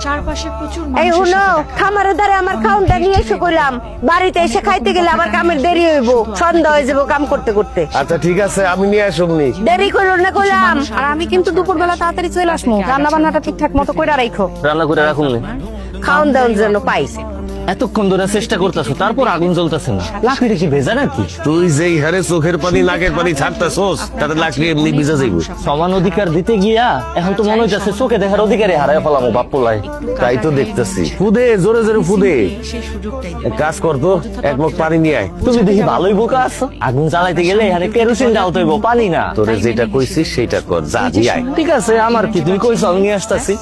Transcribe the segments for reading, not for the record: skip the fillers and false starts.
চারপাশে প্রচুর এই মানুষের হলো সাথে দেখা। খামারের দ্বারা আমার খাউনটা নিয়ে এসে কইলাম বাড়িতে এসে খাইতে গেলে আবার কামের দেরি হইব, সন্ধ্যা হয়ে যাবো কাম করতে করতে। আচ্ছা ঠিক আছে, আমি নিয়ে আসবনি। দেরি করো না কইলাম। আর আমি কিন্তু দুপুরবেলা তাড়াতাড়ি চলে আসবো, রান্না বান্নাটা ঠিকঠাক মতো করে রাখো। রান্না করে রাখুন নি। খাউন দাউন যেন পাই। এতক্ষণ ধরে চেষ্টা করতেছো, তারপর আগুন জ্বলতেছে না। লাকড়িটা কি ভেজা নাকি? তুই যেই হারে চোখের পানি নাকের পানি ছাড়তেছোস তাতে লাকড়ি এমনি ভিজা যাইব। সমান অধিকার দিতে গিয়া এখন তো মনে হইতেছে চোখে দেখার অধিকারে হারায় ফেলামো বাপ পোলাই। তাই তো দেখতেছি। ফুদে জোরে জোরে ফুদে। সেই সুযোগটাই এক কাজ কর তো, এক মগ পানি নিয়ে আয়। তুমি দেখি ভালোই বোকা আছো। আগুন জ্বালাইতে গেলে এখানে কেরোসিন ঢালতে হইব, পানি না। তোরে যেটা কইছিস সেটা কর, যা নিয়ে আয়। ঠিক আছে, আমার কি, তুমি কইছো আমি নিয়ে আসতেছি।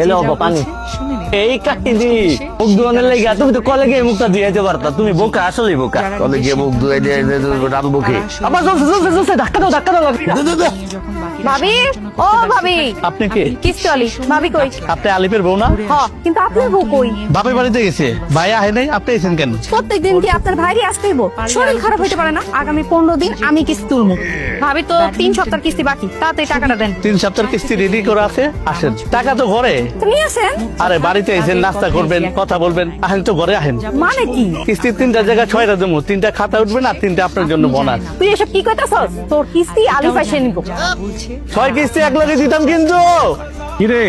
এলে বাবা পানি। এই কাহিনী মুখ ধোয়ানোর লেগে তুমি তো কলেজে মুখটা দিয়ে যেতে পারতা। তুমি বোকা, আসলেই বোকা। তাহলে গিয়ে মুখ ধুয়ে দিয়ে রানবো কি? আবার চলছে চলছে চলছে, ধাক্কা দাও ধাক্কা দাও। ভাবি, ও ভাবি, আপনি কে? কিস্তি আলি ভাবি কই? আপনি আলিপের বউ না? হ, কিন্তু আপনার বউ কই? বাপের বাড়িতে গেছে, ভাই আহে নাই, আপনি এসেছেন কেন? প্রত্যেকদিন কি আপনার ভাইরই আসতে হইব? শরীর খারাপ হইতে পারে না? আগামী 15 দিন আমি কিস্তি তুলবো। ভাবি তো 3 সপ্তাহ কিস্তি বাকি, তাড়াতাড়ি টাকাটা দেন। 3 সপ্তাহের কিস্তি রেডি করে আছে, আসেন। টাকা তো ঘরে। তো নিয়ে আসেন। আরে বাড়িতে এসেছেন, নাস্তা করবেন, কথা বলবেন, আহেন তো ঘরে আহেন। মানে কি? কিস্তির 3টা জায়গায় 6টা দেবো, 3টা খাতা উঠবেন আর 3টা আপনার জন্য বোনাস। তুই এসব কি কইতাছস? তোর কিস্তি আলু পাইছে নিব। 6 কিস্তি এক লগে দিতাম কিন্তু। কিরে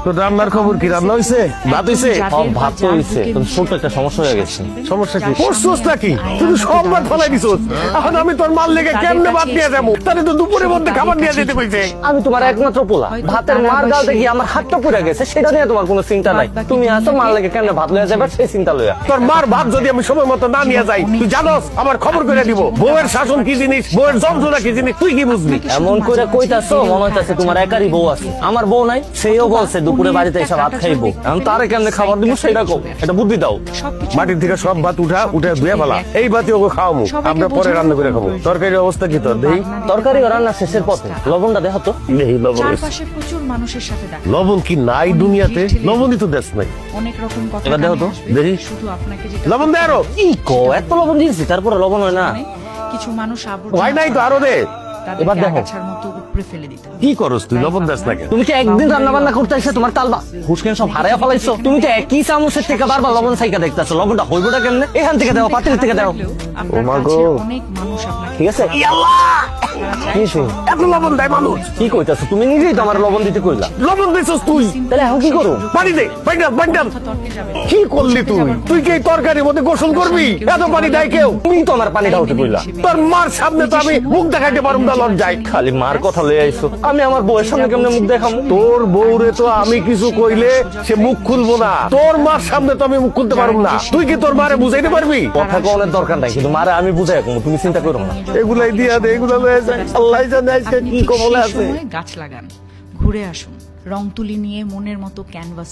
তোর রান্নার খবর কি? রান্না হইছে? ভাত হইছে? ভাত তো হইছে, কিন্তু ছোট একটা সমস্যা হয়ে গেছে। সমস্যা কি? পড়ছস নাকি? তুই সব ভাত ফলাই দিছস। এখন আমি তোর মাল লেগে কেমনে ভাত নিয়ে যাবো? তাহলে তো দুপুরের মধ্যে খাবার নিয়ে যেতে কইছে। আমি তোমার একমাত্র পোলা, ভাতের মার গালতে গিয়ে আমার হাতটা পুড়ে গেছে, সেটা নিয়ে তোমার কোনো চিন্তা নাই। তুমি আসো মার লেগে কেন ভাত লইয়া যাবে সেই চিন্তা লইয়া। তোর মার ভাত যদি আমি সময় মতো না নিয়ে যাই, তুই জানোস আমার খবর করে দিব। বউয়ের শাসন কি জিনিস, বউয়ের যন্ত্রণা কি জিনিস, তুই কি বুঝবি? এমন করে কইতাছো মনে হইতাছে তোমার একারই বউ আছে। আমার বউ নাই, সেও বলছে দুপুরে বাড়িতে এসে ভাত খাইবো। এখন তারে কেমনে খাবার দিব সেটা কও, এটা বুদ্ধি দাও। মাটির থেকে সব ভাত উঠে ধুয়ে ফেলা। এই ভাতি ওকে খাওয়ামু, আমরা পরে রান্না করে খাবো। তরকারির অবস্থা কি তোর? দেই তরকারি রান্না শেষের পথে, লবণটা দেখো তো। দেই লবণ হইছে। চারপাশে প্রচুর মানুষের সাথে দেখা। লবণ কি নাই দুনিয়াতে? লবণই তো দেশ নাই। অনেক রকম কথা এবার দেখো তো, কানে আসবে। দেখি। শুধু আপনাকে যেটা লবণ দে আরো। কি কো, এত লবণ দিয়েছি তারপরে লবণ হয় না? কিছু মানুষ আবর্জনা হয় নাই তো, আরো দে। তাদেরকে এবার দেখো। আগাছার মতো উপড়ে ফেলে দিতে হবে। কি করস তুই? লবণ দেশ না কেন? তুমি কি একদিন রান্না বান্না করতে এসে তোমার তালবা হুসকেন সব হারাইয়া ফেলাইছো? তুমি তো একই চামচের থেকে বারবার লবণ সাইকা দেখতেছো। লবণটা হইবটা কেমনে? এখান থেকে দাও, পাতিল থেকে দাও। আপনার মা গো। কাছের অনেক মানুষ আপনাকে ঠিক আছে? কি হইছে? এত লবণ দেয় মানুষ? কি কইতাছো? তুমি নিজেই তো আমার লবণ দিতে কইলা। লবণ দিছস তুই? তাহলে এখন কি করো? পানি দে, বাইন্ডাম বাইন্ডাম। তর্কে যাবে। কি করলি তুই? তুই কি এই তরকারির মধ্যে গোসল করবি? এত পানি দেয় কেউ? তুমি তো আমার পানি ঢালতে কইলা। তোর মার সামনে তো আমি মুখ দেখাইতে পারুম না, লজ্জায়। খালি মার কথা লয়ে আইছো। আমি আমার বউয়ের সামনে কেমনে মুখ দেখামু? তোর বউরে তো আমি কিছু কইলে সে মুখ খুলবো না। তোর মার সামনে তো আমি মুখ খুলতে পারুম না। তুই কি তোর মারে বুঝাইতে পারবি? কথা কোনের দরকার নাই, কিন্তু মারে আমি বুঝাই রাখবো, তুমি চিন্তা করো না। এগুলাই দিয়া দে, এগুলা লয়ে যায়। আল্লাহ জানে আজকে কি কবলে সেই আছে। সময় গাছ লাগান, ঘুরে আসুন, রং তুলি নিয়ে মনের মতো ক্যানভাস